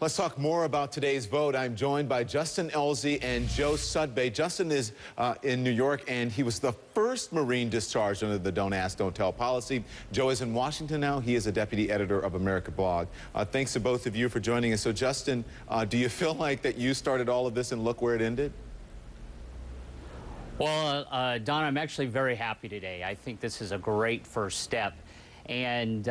Let's talk more about today's vote. I'm joined by Justin Elzy and Joe Sudbay. Justin is in New York, and he was the first Marine discharged under the Don't Ask, Don't Tell policy. Joe is in Washington now. He is a deputy editor of America Blog. Thanks to both of you for joining us. So, Justin, do you feel like that you started all of this and look where it ended? Well, Don, I'm actually very happy today. I think this is a great first step. And,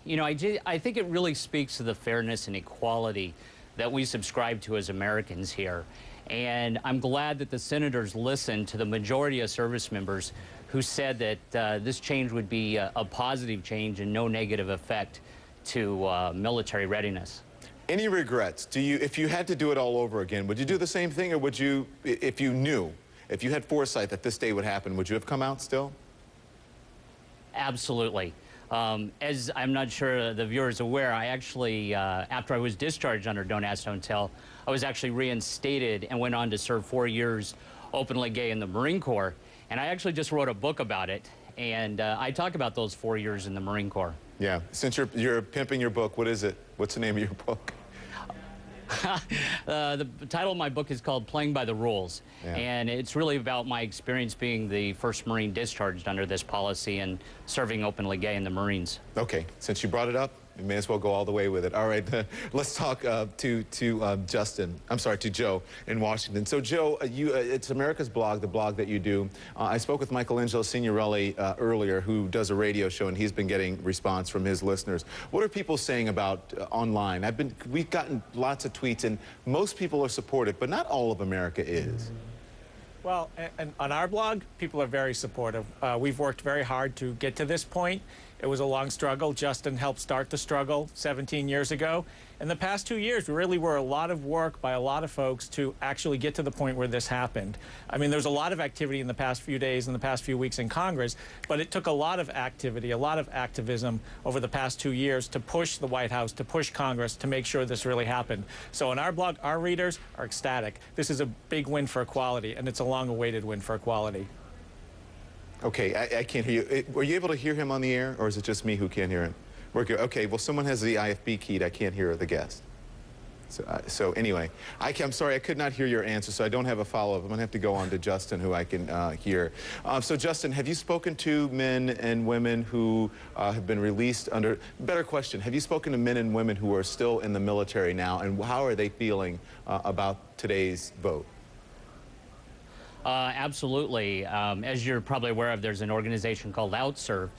you know, I think it really speaks to the fairness and equality that we subscribe to as Americans here. And I'm glad that the senators listened to the majority of service members who said that this change would be a positive change and no negative effect to military readiness. Any regrets? If you had to do it all over again, would you do the same thing, or would you, if you had foresight that this day would happen, would you have come out still? Absolutely. As I'm not sure the viewers are aware, I actually, after I was discharged under Don't Ask, Don't Tell, I was actually reinstated and went on to serve 4 years openly gay in the Marine Corps. And I actually just wrote a book about it. And I talk about those 4 years in the Marine Corps. Yeah. Since you're pimping your book, what is it? What's the name of your book? The title of my book is called Playing by the Rules, yeah. And it's really about my experience being the first Marine discharged under this policy and serving openly gay in the Marines. Okay, since you brought it up, you may as well go all the way with it. All right, let's talk to Joe in Washington. So, Joe, it's America's Blog, the blog that you do. I spoke with Michelangelo Signorelli earlier, who does a radio show, and he's been getting response from his listeners. What are people saying about online? We've gotten lots of tweets, and most people are supportive, but not all of America is. Well, and on our blog, people are very supportive. We've worked very hard to get to this point. It was a long struggle. Justin helped start the struggle 17 years ago. In the past 2 years, really were a lot of work by a lot of folks to actually get to the point where this happened. I mean, there's a lot of activity in the past few days, in the past few weeks in Congress, but it took a lot of activity, a lot of activism over the past 2 years to push the White House, to push Congress, to make sure this really happened. So on our blog, our readers are ecstatic. This is a big win for equality, and it's a long-awaited win for equality. Okay, I can't hear you. Were you able to hear him on the air, or is it just me who can't hear him? We're good. Okay, well, someone has the IFB keyed. I can't hear the guest. So anyway, I'm sorry, I could not hear your answer, so I don't have a follow-up. I'm going to have to go on to Justin, who I can hear. So, Justin, have you spoken to men and women who have been released under... Better question, have you spoken to men and women who are still in the military now, and how are they feeling about today's vote? Absolutely. As you're probably aware of, there's an organization called OutServe,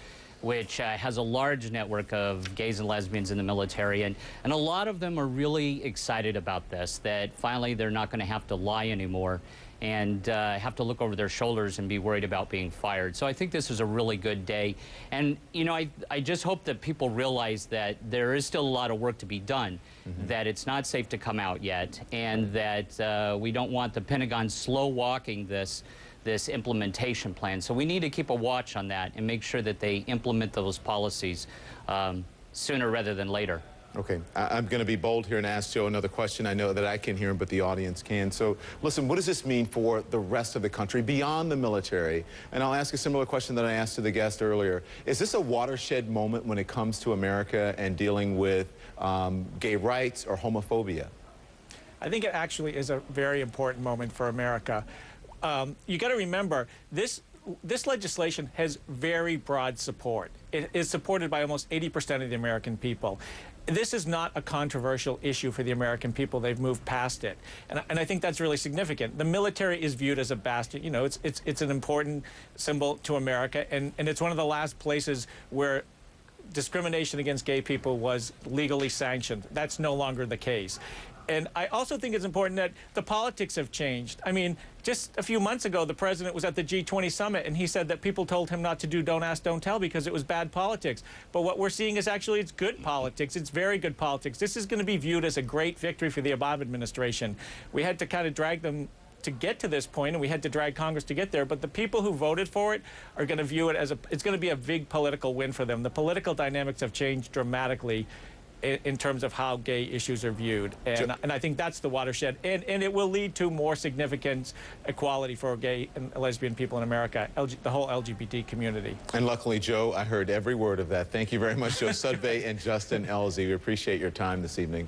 which has a large network of gays and lesbians in the military, and a lot of them are really excited about this, that finally they're not going to have to lie anymore and have to look over their shoulders and be worried about being fired. So I think this is a really good day. And, you know, I just hope that people realize that there is still a lot of work to be done, that it's not safe to come out yet, and that we don't want the Pentagon slow-walking this implementation plan. So we need to keep a watch on that and make sure that they implement those policies sooner rather than later. Okay, I'm going to be bold here and ask Joe another question. I know that I can hear him, but the audience can. So, listen, what does this mean for the rest of the country beyond the military? And I'll ask a similar question that I asked to the guest earlier. Is this a watershed moment when it comes to America and dealing with gay rights or homophobia? I think it actually is a very important moment for America. You got to remember, this legislation has very broad support. It is supported by almost 80% of the American people. This is not a controversial issue for the American people. They've moved past it. And I think that's really significant. The military is viewed as a bastion. You know, it's an important symbol to America, and it's one of the last places where discrimination against gay people was legally sanctioned. That's no longer the case. And I also think it's important that the politics have changed. I mean, just a few months ago, the president was at the G20 summit, and he said that people told him not to do Don't Ask, Don't Tell because it was bad politics. But what we're seeing is actually it's good politics. It's very good politics. This is going to be viewed as a great victory for the Obama administration. We had to kind of drag them to get to this point, and we had to drag Congress to get there, but the people who voted for it are going to view it as it's going to be a big political win for them. The political dynamics have changed dramatically in terms of how gay issues are viewed. And I think that's the watershed. And it will lead to more significant equality for gay and lesbian people in America, the whole LGBT community. And luckily, Joe, I heard every word of that. Thank you very much, Joe Sudbay and Justin Elzy. We appreciate your time this evening.